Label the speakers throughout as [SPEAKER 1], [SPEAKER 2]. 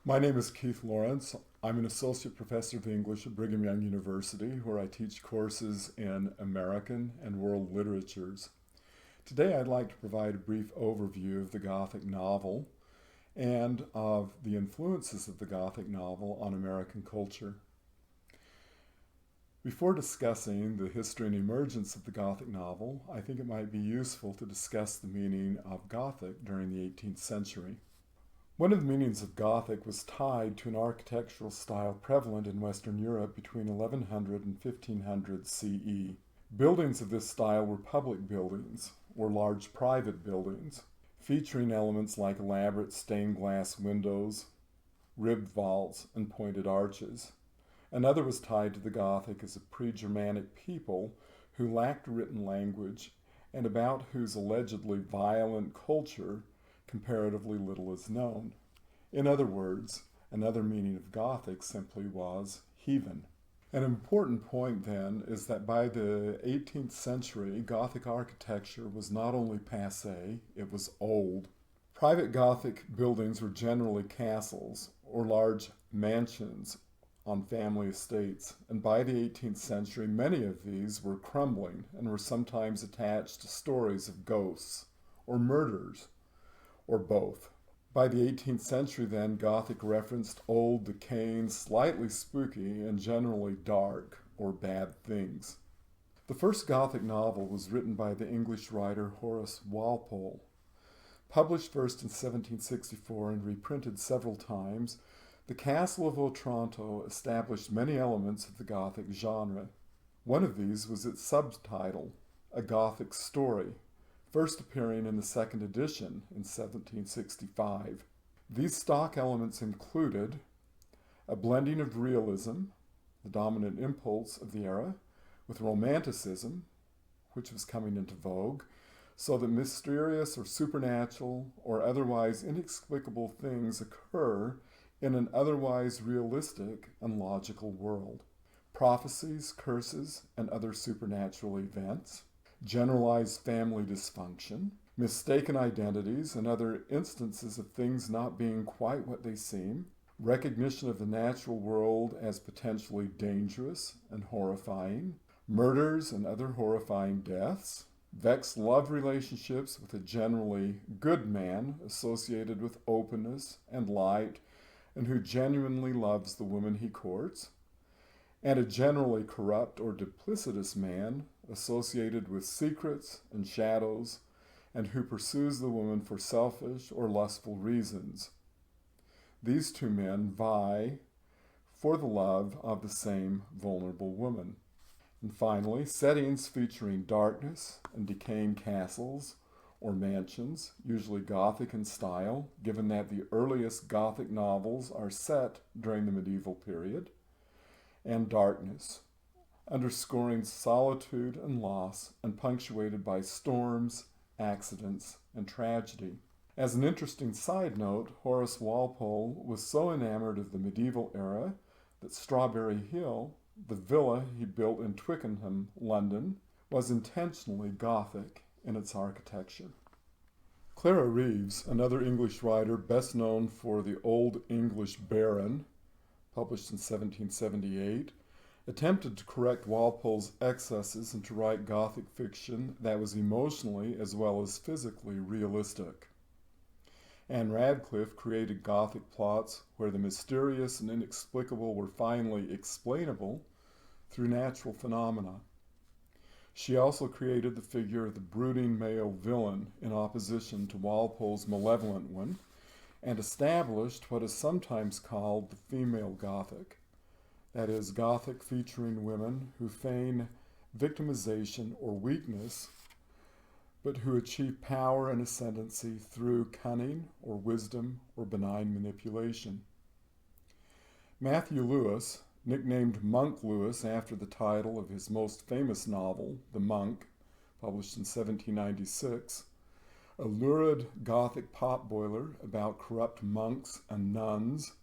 [SPEAKER 1] My name is Keith Lawrence. I'm an associate professor of English at Brigham Young University, where I teach courses in American and world literatures. Today I'd like to provide a brief overview of the Gothic novel and of the influences of the Gothic novel on American culture. Before discussing the history and emergence of the Gothic novel, I think it might be useful to discuss the meaning of Gothic during the 18th century. One of the meanings of Gothic was tied to an architectural style prevalent in Western Europe between 1100 and 1500 CE. Buildings of this style were public buildings, or large private buildings, featuring elements like elaborate stained glass windows, ribbed vaults, and pointed arches. Another was tied to the Gothic as a pre-Germanic people who lacked written language and about whose allegedly violent culture comparatively little is known. In other words, another meaning of Gothic simply was heathen. An important point then is that by the 18th century, Gothic architecture was not only passé, it was old. Private Gothic buildings were generally castles or large mansions on family estates, and by the 18th century, many of these were crumbling and were sometimes attached to stories of ghosts or murders, or both. By the 18th century then, Gothic referenced old, decaying, slightly spooky, and generally dark or bad things. The first Gothic novel was written by the English writer Horace Walpole. Published first in 1764 and reprinted several times, The Castle of Otranto established many elements of the Gothic genre. One of these was its subtitle, A Gothic Story, first appearing in the second edition in 1765. These stock elements included a blending of realism, the dominant impulse of the era, with romanticism, which was coming into vogue, so that mysterious or supernatural or otherwise inexplicable things occur in an otherwise realistic and logical world. Prophecies, curses, and other supernatural events, generalized family dysfunction, mistaken identities and other instances of things not being quite what they seem, recognition of the natural world as potentially dangerous and horrifying, murders and other horrifying deaths, vexed love relationships with a generally good man associated with openness and light and who genuinely loves the woman he courts, and a generally corrupt or duplicitous man associated with secrets and shadows and who pursues the woman for selfish or lustful reasons. These two men vie for the love of the same vulnerable woman. And finally, settings featuring darkness and decaying castles or mansions, usually Gothic in style, given that the earliest Gothic novels are set during the medieval period, and darkness, underscoring solitude and loss and punctuated by storms, accidents, and tragedy. As an interesting side note, Horace Walpole was so enamored of the medieval era that Strawberry Hill, the villa he built in Twickenham, London, was intentionally Gothic in its architecture. Clara Reeves, another English writer best known for The Old English Baron, published in 1778, attempted to correct Walpole's excesses and to write Gothic fiction that was emotionally as well as physically realistic. Anne Radcliffe created Gothic plots where the mysterious and inexplicable were finally explainable through natural phenomena. She also created the figure of the brooding male villain in opposition to Walpole's malevolent one, and established what is sometimes called the female Gothic. That is, Gothic featuring women who feign victimization or weakness, but who achieve power and ascendancy through cunning or wisdom or benign manipulation. Matthew Lewis, nicknamed Monk Lewis after the title of his most famous novel, The Monk, published in 1796, a lurid Gothic potboiler about corrupt monks and nuns,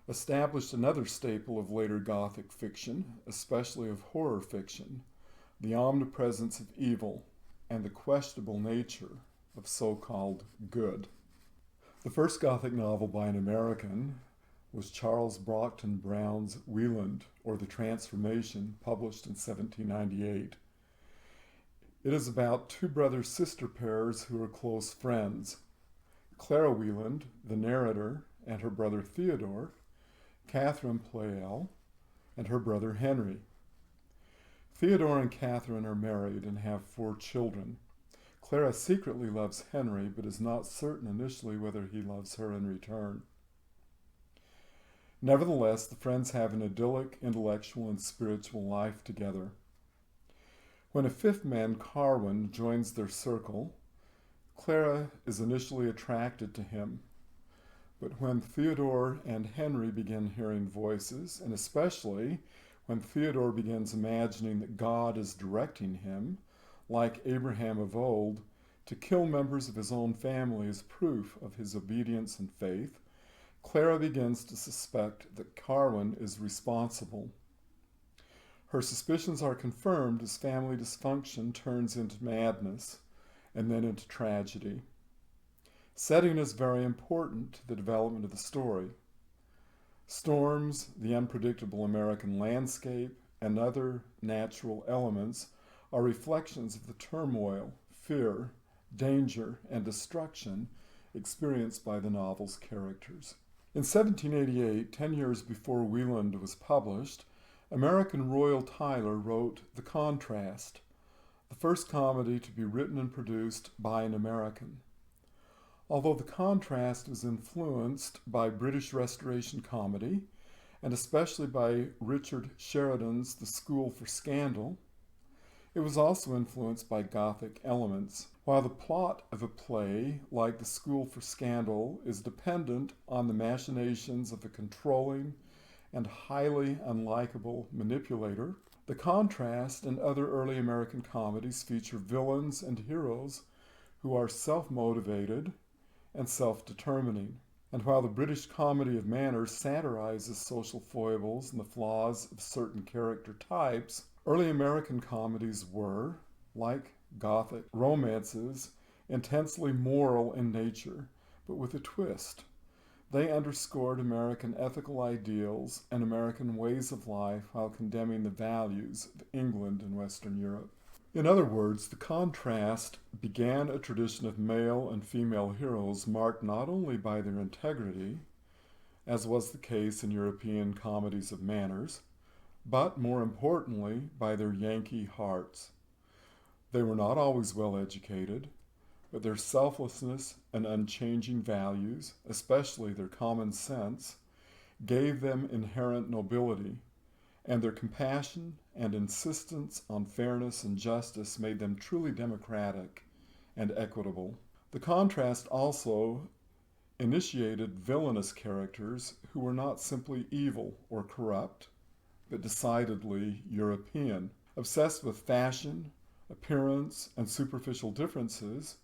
[SPEAKER 1] established another staple of later Gothic fiction, especially of horror fiction, the omnipresence of evil and the questionable nature of so-called good. The first Gothic novel by an American was Charles Brockton Brown's WIELAND, or The Transformation, published in 1798. It is about two brother-sister pairs who are close friends. Clara Wieland, the narrator, and her brother Theodore, Catherine Pleyel, and her brother Henry. Theodore and Catherine are married and have 4 children. Clara secretly loves Henry, but is not certain initially whether he loves her in return. Nevertheless, the friends have an idyllic intellectual and spiritual life together. When a 5th man, Carwin, joins their circle, Clara is initially attracted to him. But when Theodore and Henry begin hearing voices, and especially when Theodore begins imagining that God is directing him, like Abraham of old, to kill members of his own family as proof of his obedience and faith, Clara begins to suspect that Carwin is responsible. Her suspicions are confirmed as family dysfunction turns into madness and then into tragedy. Setting is very important to the development of the story. Storms, the unpredictable American landscape, and other natural elements are reflections of the turmoil, fear, danger, and destruction experienced by the novel's characters. In 1788, 10 years before WIELAND was published, American Royal Tyler wrote The Contrast, the first comedy to be written and produced by an American. Although The Contrast was influenced by British Restoration comedy, and especially by Richard Sheridan's The School for Scandal, it was also influenced by Gothic elements. While the plot of a play like The School for Scandal is dependent on the machinations of a controlling and highly unlikable manipulator, The Contrast and other early American comedies feature villains and heroes who are self-motivated and self-determining. And while the British comedy of manners satirizes social foibles and the flaws of certain character types, early American comedies were, like Gothic romances, intensely moral in nature, but with a twist. They underscored American ethical ideals and American ways of life while condemning the values of England and Western Europe. In other words, The Contrast began a tradition of male and female heroes marked not only by their integrity, as was the case in European comedies of manners, but more importantly, by their Yankee hearts. They were not always well educated, but their selflessness and unchanging values, especially their common sense, gave them inherent nobility, and their compassion and insistence on fairness and justice made them truly democratic and equitable. The Contrast also initiated villainous characters who were not simply evil or corrupt, but decidedly European. Obsessed with fashion, appearance, and superficial differences,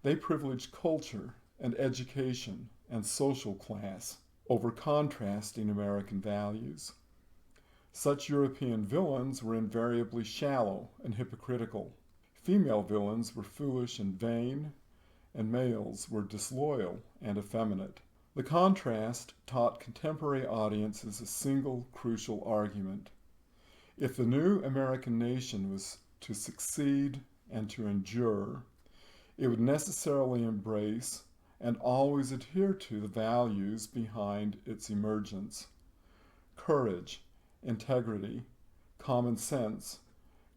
[SPEAKER 1] they privileged culture and education and social class over contrasting American values. Such European villains were invariably shallow and hypocritical. Female villains were foolish and vain, and males were disloyal and effeminate. The Contrast taught contemporary audiences a single crucial argument. If the new American nation was to succeed and to endure, it would necessarily embrace and always adhere to the values behind its emergence: courage, integrity, common sense,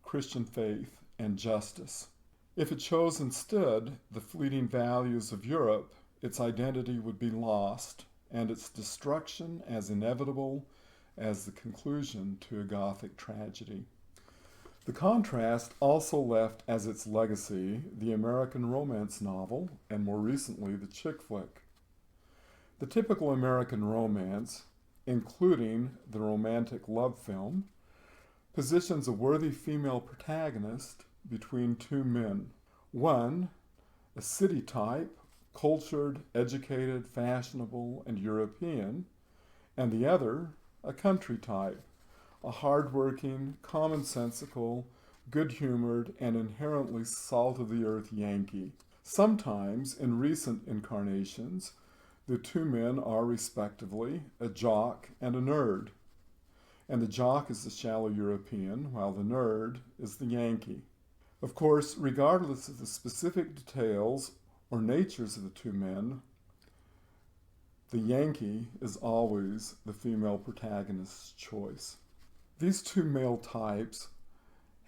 [SPEAKER 1] Christian faith, and justice. If it chose instead the fleeting values of Europe, its identity would be lost, and its destruction as inevitable as the conclusion to a Gothic tragedy. The Contrast also left as its legacy the American romance novel, and more recently the chick flick. The typical American romance, including the romantic love film, positions a worthy female protagonist between 2 men. One, a city type, cultured, educated, fashionable, and European, and the other, a country type, a hard-working, commonsensical, good-humored, and inherently salt-of-the-earth Yankee. Sometimes, in recent incarnations, The two men are respectively a jock and a nerd, and the jock is the shallow European, while the nerd is the Yankee. Of course, regardless of the specific details or natures of the two men, the Yankee is always the female protagonist's choice. These two male types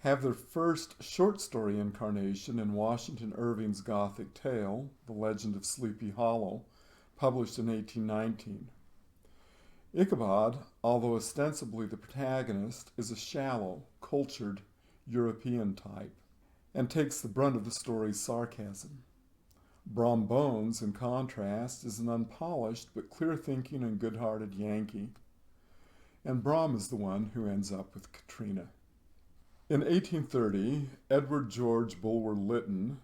[SPEAKER 1] have their first short story incarnation in Washington Irving's Gothic tale, The Legend of Sleepy Hollow, published in 1819. Ichabod, although ostensibly the protagonist, is a shallow, cultured European type and takes the brunt of the story's sarcasm. Brom Bones, in contrast, is an unpolished but clear-thinking and good-hearted Yankee, and Brom is the one who ends up with Katrina. In 1830, Edward George Bulwer-Lytton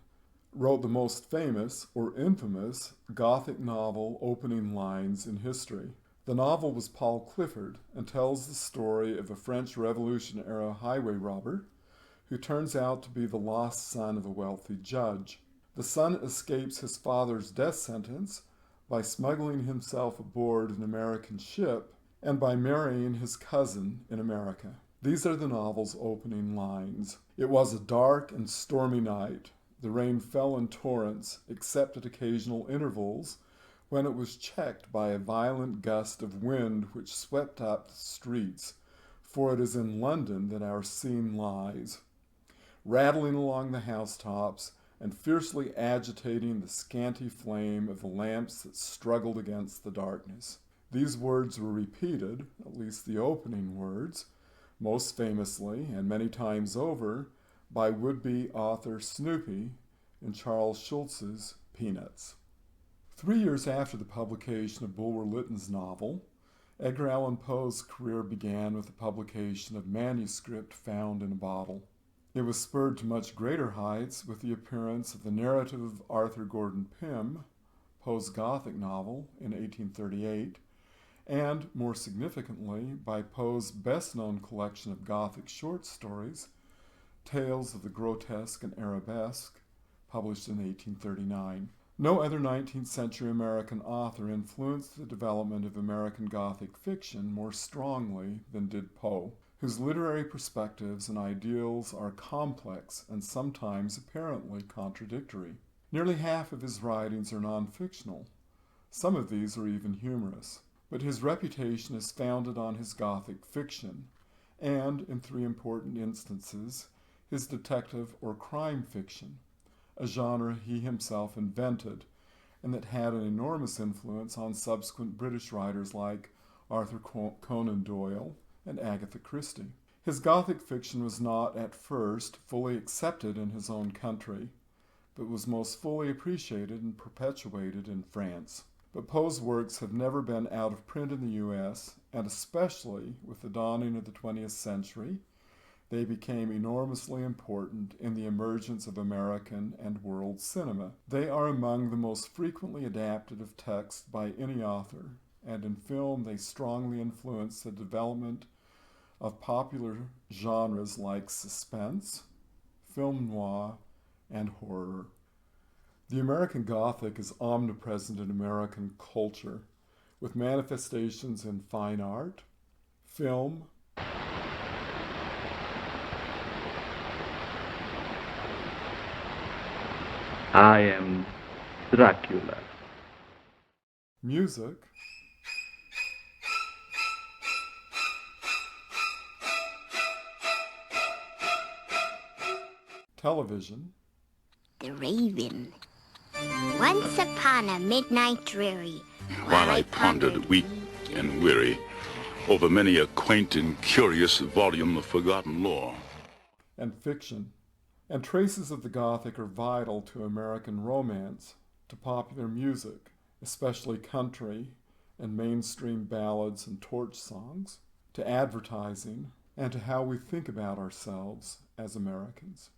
[SPEAKER 1] wrote the most famous, or infamous, Gothic novel opening lines in history. The novel was Paul Clifford and tells the story of a French Revolution-era highway robber who turns out to be the lost son of a wealthy judge. The son escapes his father's death sentence by smuggling himself aboard an American ship and by marrying his cousin in America. These are the novel's opening lines. It was a dark and stormy night. The rain fell in torrents, except at occasional intervals, when it was checked by a violent gust of wind which swept up the streets, for it is in London that our scene lies, rattling along the housetops and fiercely agitating the scanty flame of the lamps that struggled against the darkness. These words were repeated, at least the opening words, most famously and many times over, by would-be author Snoopy in Charles Schulz's Peanuts. 3 years after the publication of Bulwer-Lytton's novel, Edgar Allan Poe's career began with the publication of manuscript found in a bottle. It was spurred to much greater heights with the appearance of the narrative of Arthur Gordon Pym, Poe's Gothic novel, in 1838, and, more significantly, by Poe's best-known collection of Gothic short stories, Tales of the Grotesque and Arabesque, published in 1839. No other 19th century American author influenced the development of American Gothic fiction more strongly than did Poe, whose literary perspectives and ideals are complex and sometimes apparently contradictory. Nearly half of his writings are non-fictional. Some of these are even humorous. But his reputation is founded on his Gothic fiction, and, in 3 important instances, his detective or crime fiction, a genre he himself invented, and that had an enormous influence on subsequent British writers like Arthur Conan Doyle and Agatha Christie. His Gothic fiction was not, at first, fully accepted in his own country, but was most fully appreciated and perpetuated in France. But Poe's works have never been out of print in the U.S., and especially with the dawning of the 20th century, they became enormously important in the emergence of American and world cinema. They are among the most frequently adapted of text by any author, and in film they strongly influence the development of popular genres like suspense, film noir, and horror. The American Gothic is omnipresent in American culture, with manifestations in fine art, film,
[SPEAKER 2] I am Dracula.
[SPEAKER 1] music, television,
[SPEAKER 3] The Raven. Once upon a midnight dreary,
[SPEAKER 4] while I pondered weak and weary over many a quaint and curious volume of forgotten lore,
[SPEAKER 1] and fiction. And traces of the Gothic are vital to American romance, to popular music, especially country and mainstream ballads and torch songs, to advertising, and to how we think about ourselves as Americans.